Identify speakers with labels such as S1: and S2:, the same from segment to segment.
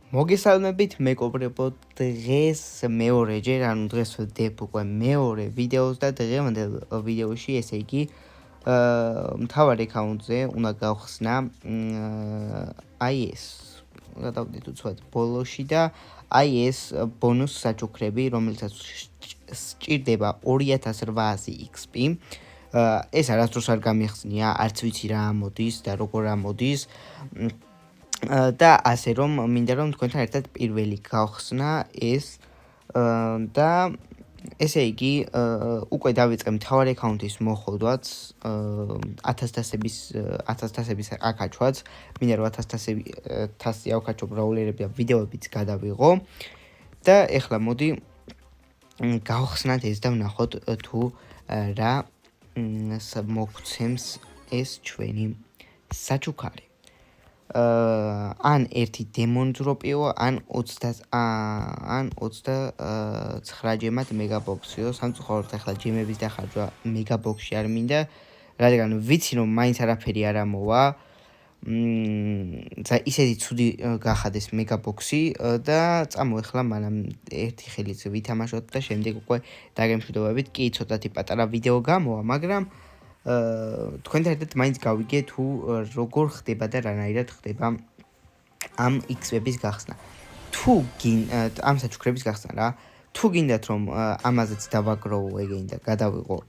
S1: მოგესალმებით მეგობრებო, დღეს მეორეჯერ, ანუ დღეს ვდებ უკვე მეორე ვიდეოს და დღევანდელ ვიდეოში, ესე იგი, მთავარ აკაუნტზე უნდა გავხსნა აი ეს, გადავდით უცბად ბოლოში და აი ეს ბონუს საჩუქრები, რომელსაც სჭირდება 2800 XP. ეს არასდროს არ გამიხსნია, არც ვიცი რა ამოდის და როგორ ამოდის. და ასე რომ მინდა რომ თქვენთან ერთად პირველი გავხსნა ეს და ესე იგი უკვე დავიწყე მთავარი აკაუნტის მოხოდვაც 1000-თასების აკაჩვაც მინდა რომ 1000-თასი ავკაჩო ბრაულერები და ვიდეოებიც გადავიღო და ეხლა მოდი გავხსნათ ეს და ვნახოთ თუ რა მოგცემს ეს ჩვენი საჩუქარი. ან ერთი დემონძროპიო, ან 29 ჯემად მეგაბოქსიო, სამწუხაროდ ახლა ჯემების დახარჯვა მეგაბოქსში არ მინდა, რადგან ვიცი რომ მაინც არაფერი არ ამოვა. ისეთი ცუდი გახადეს მეგაბოქსი და წამოეხლა მანამ ერთი ხელით ვითამაშოთ და შემდეგ უკვე დაგემშვიდობებით. კი ცოტათი პატარა ვიდეო გამოვა, მაგრამ თქვენთან ერთად მაინც გავიგე თუ როგორ ხდება და რანაირად ხდება ამ XP-ების გახსნა. თუ ამ საჩუქრების გახსნა რა, თუ გინდათ რომ ამაზეც დავაგროვო ეგენი და გადავიღო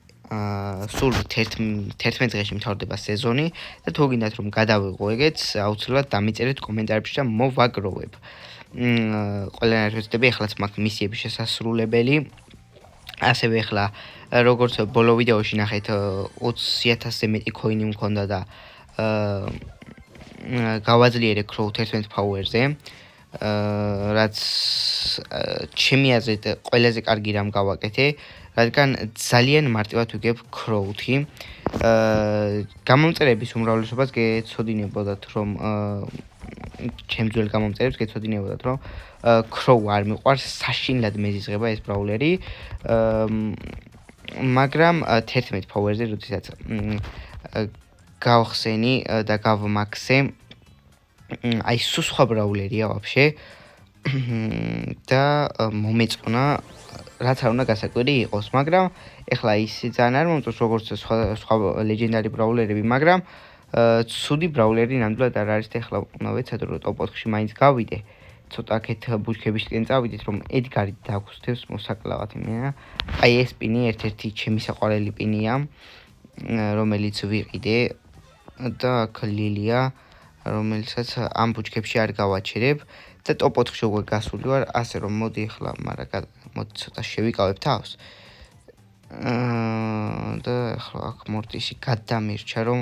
S1: სულ 11 დღეში მთავრდება სეზონი და თუ გინდათ რომ გადავიღო ეგეც, აუცილებლად დამიწერეთ კომენტარებში და მოვაგროვებ. ყველანაირად ვეცდები, ახლაც მაქვს მისიების შესასრულებელი. ასევე ახლა როგორც ბოლო ვიდეოში ნახეთ 20000-ზე მეტი კოინი მქონდა და გავაძლიერე Crow 11 Power-ზე, რაც ჩემი აზრით ყველაზე კარგი რამ გავაკეთე, რადგან ძალიან მარტივად ვიგებ Crow-თი. გამომწერების უმრავლესობას გეცოდინებოდათ რომ ჩემ ძველ გამომწერებს გეცოდინებოდათ რომ Crow არ მიყვარს, საშინლად მეზიზღება ეს ბრაულერი. მაგრამ 11 Power-ზე როდესაც გავხსენი და გავმაქსე, აი სულ სხვა ბრაულერია ვაფშე და მომეწონა, რაც არ უნდა გასაკვირი იყოს, მაგრამ ეხლა ის ძალიან არ მომწონს როგორც სხვა ლეგენდარი ბრაულერები, მაგრამ ცუდი ბრაულერი ნამდვილად არ არის და ეხლა უნდა ვეცადო რომ ტოპ 4-ში მაინც გავიდე. ცოტა აქეთ ბუჩქებისკენ წავიდეთ რომ ედგარი დაგხვსთებს მოსაკლავად იმენა. აი ეს პინი ერთ-ერთი ჩემი საყვარელი პინია, რომელიც ვიყიდე და აქ ლილია, რომელსაც ამ ბუჩქებში არ გავაჩერებ და ტოპ 4-ში უკვე გასული ვარ, ასე რომ მოდი ახლა, მაგრამ მოდი ცოტა შევიკავებ თავს. და ახლა აქ მორტისი გადამირჩა რომ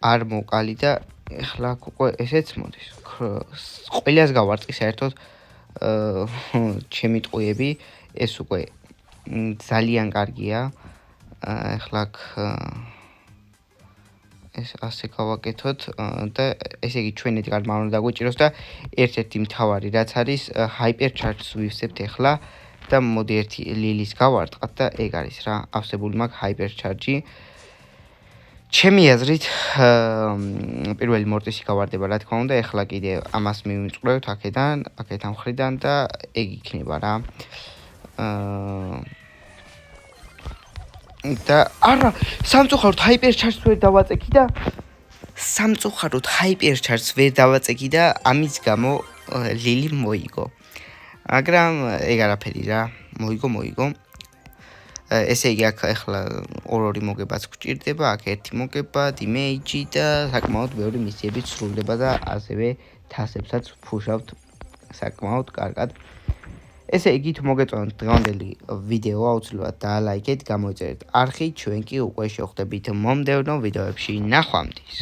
S1: არ მოვყალი და ეხლა აქ უკვე ესეც მოდის. ყველას გავარტყი საერთოდ ჩემი ტყუები, ეს უკვე ძალიან კარგია. ეხლა აქ ეს ასე გავაკეთოთ და ესე იგი ჩვენ ედგარმა უნდა დაგვიჭიროს და ერთ-ერთი მთავარი რაც არის Hyper Charge-ს ვივსებთ ეხლა და მოდი ერთი ლილის გავარტყათ და ეგ არის რა, ავსებული მაქვს Hyper Charge-ი. ჩემი აზრით პირველი მორტისი გავარდება რა თქმა უნდა, ეხლა კიდე ამას მივიმწყვრევთ აქედან მხრიდან და ეგ იქნება რა. და არა, სამწუხაროდ Hyper Charge-ს ვერ დავაწექი და ამის გამო ლილი მოიგო. მაგრამ ეგ არაფერი რა, მოიგო. ესე იგი აქ ახლა ორი მოგებაც გვჭირდება, აქ ერთი მოგება, დიმეიჯი და საკმაოდ ბევრი მისიებიც სრულდება და ასევე თასებსაც ვფუშავთ საკმაოდ კარგად. ესე იგი თუ მოგეწონათ დღევანდელი ვიდეო, აუცილებლად დაალაიქეთ, გამოიწერეთ არხი, ჩვენ კი უკვე შევხვდებით მომდევნო ვიდეოებში. ნახვამდის.